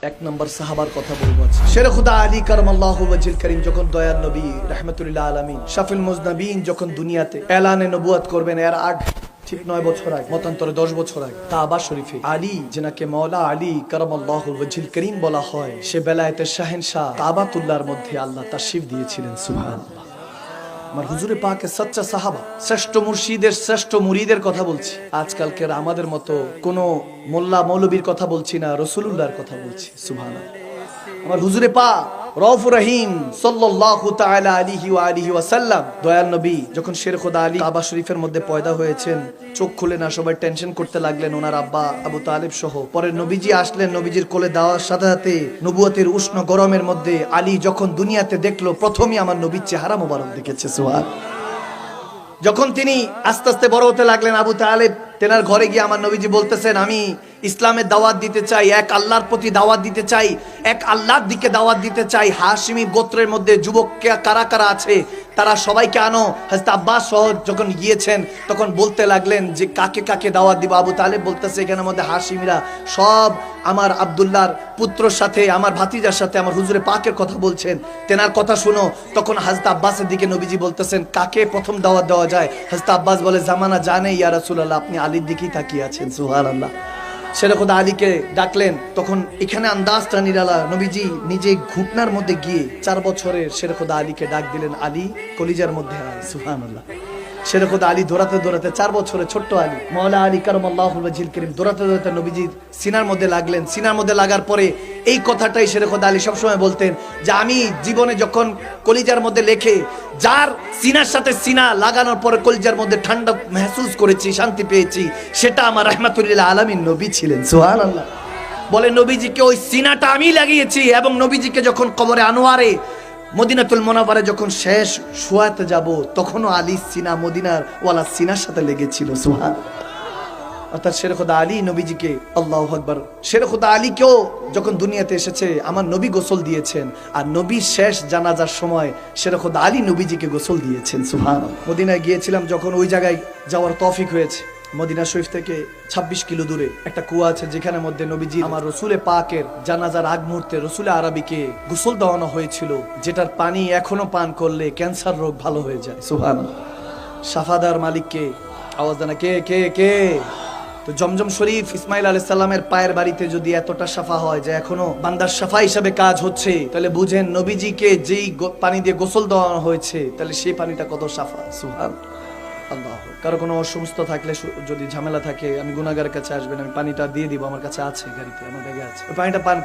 এক নম্বর সাহাবার কথা বলবো। শেরে খুদা আলী কারামাল্লাহু ওয়াজহিল কারীম যখন দয়াল নবী রাহমাতুল্লিল আলামিন শাফিল মুজনাবিন যখন দুনিয়াতে এলানে নবুয়ত করবেন, এর আগে ঠিক 9 বছর আগে, মতান্তরে 10 বছর আগে, কাবা শরীফে আলী যেনাকে মাওলা আলী কারামাল্লাহু ওয়াজহিল কারীম বলা হয়, সে বেলায়েতের শাহেনশাহ কাবাতুল্লাহর মধ্যে আল্লাহ তাশরীফ দিয়েছিলেন। সুবহানাল্লাহ। আমার হুজুরে পাকের সচ্চা সাহাবা, শ্রেষ্ঠ মুর্শিদের শ্রেষ্ঠ মুরিদের কথা বলছি। আজকালকের আমাদের মতো কোন মোল্লা মৌলবীর কথা বলছি না, রাসূলুল্লাহর কথা বলছি। সুবহানাল্লাহ। আমার হুজুরে পাক রউফুর রহিম সাল্লাল্লাহু তাআলা আলাইহি ওয়া আলিহি ওয়াসাল্লাম দয়াল নবী যখন শের খোদা আলী কাবা শরীফের মধ্যে পয়দা হয়েছেন, চোখ খুলে না, সবাই টেনশন করতে লাগলেন, ওনার আব্বা আবু তালেব সহ। পরে নবীজি আসলেন, নবীজির কোলে দেওয়ার সাথে সাথে নবুয়তের উষ্ণ গরমের মধ্যে আলী যখন দুনিয়াতে দেখলো, প্রথমে আমার নবীর চেহারা মোবারক দেখেছে। সুবহানাল্লাহ। যখন তিনি আস্তে আস্তে বড় হতে লাগলেন, আবু তালেব তেনার ঘরে গিয়ে আমার নবীজি বলতেছেন, আমি ইসলামের দাওয়াত দিতে চাই, এক আল্লাহর প্রতি দাওয়াত দিতে চাই, এক আল্লাহর দিকে দাওয়াত দিতে চাই। হাশিমি গোত্রের মধ্যে যুবক কারা কারা আছে তারা সবাইকে আনো। হযরত আব্বাস সহ যখন গিয়েছেন তখন বলতে লাগলেন যে কাকে কাকে দাওয়াত দিব। আবু তালেব বলতেছে, এখানের মধ্যে হাশিমিরা সব আমার আব্দুল্লাহর পুত্রর সাথে, আমার ভাতিজার সাথে আমার হুজুরে পাকের কথা বলছেন, তেনার কথা শুনো। তখন হযরত আব্বাসের দিকে নবীজি বলতেছেন, কাকে প্রথম দাওয়াত দেওয়া যায়? হযরত আব্বাস বলে, জামানা জানে ইয়া রাসূলুল্লাহ, আপনি আলীর দিকেই তাকিয়ে আছেন। সুবহানাল্লাহ। শেরে খোদা আলীকে ডাকলেন, তখন এখানে আন্দাজটা নিরালা। নবীজি নিজে ঘুটনার মধ্যে গিয়ে 4 বছরের শেরে খোদা আলীকে ডাক দিলেন, আলী কলিজার মধ্যে আয়। সুবহানাল্লাহ। শেরে খোদা আলী দৌড়াতে দৌড়াতে 4 বছরের ছোট্ট আলী মাওলা আলী কারামাল্লাহু ওয়াজহিল কারীম দৌড়াতে দৌড়াতে নবীজির সিনার মধ্যে লাগলেন। সিনার মধ্যে লাগার পরে এই কথাটাই শেরে খোদা আলী সবসময় বলতেন যে আমি জীবনে যখন কলিজার মধ্যে লেখে যার সিনার সাথে সিনা লাগানোর পরে কলিজার মধ্যে ঠান্ডা মেহসুস করেছি, শান্তি পেয়েছি, সেটা আমার রাহমাতুল্লিল আলামিন নবী ছিলেন। সুবহানাল্লাহ। বলে নবীজিকে ওই সিনাটা আমি লাগিয়েছি, এবং নবীজিকে যখন কবরে আনোয়ারে মদিনাতুল মুনাওয়ারায় যখন শেষ শোয়াতে যাব, তখনও আলী সিনা মদিনার ওয়ালা সিনার সাথে লেগেছিল। সুবহানাল্লাহ। অর্থাৎ শেরে খোদা আলী নবীজিকে, আল্লাহু আকবার, শেরে খোদা আলীকেও যখন দুনিয়াতে এসেছে আমার নবী গোসল দিয়েছেন, আর নবী শেষ জানাজার সময় শেরে খোদা আলী নবীজিকে গোসল দিয়েছেন। সুবহানাল্লাহ। মদিনায় গিয়েছিলাম যখন, ওই জায়গায় যাওয়ার তৌফিক হয়েছে। মদিনা শরীফ থেকে 26 কিলো দূরে একটা কুয়া আছে, যেখানে মধ্যে নবীজি আমার রসুলে পাকের জানাজার আগ মুহূর্তে রসুলে আরবিকে গোসল দেওয়ানো হয়েছিল, যেটার পানি এখনো পান করলে ক্যান্সার রোগ ভালো হয়ে যায়। সুবহানাল্লাহ। সাফাদার মালিককে আওয়াজ দেনা, কে কে কে? তো জমজম শরীফ ইসমাইল আলাইহিস সালামের পায়ের বাড়িতে যদি এতটা সাফা হয় যে এখনো বান্দার সাফা হিসাবে কাজ হচ্ছে, তাহলে বুঝেন নবীজিকে যেই পানি দিয়ে গোসল দেওয়ানো হয়েছে, তাহলে সেই পানিটা কত সাফা। সুবহানাল্লাহ। আল্লাহ। কারো কোনো অসুস্থ থাকলে, যদি ঝামেলা থাকে, আমি গুনাহগারের কাছে আসবেন, আমি পানিটা দিয়ে দিব, আমার কাছে আছে, গাড়িতে আমার ব্যাগে আছে, ওই পানিটা পান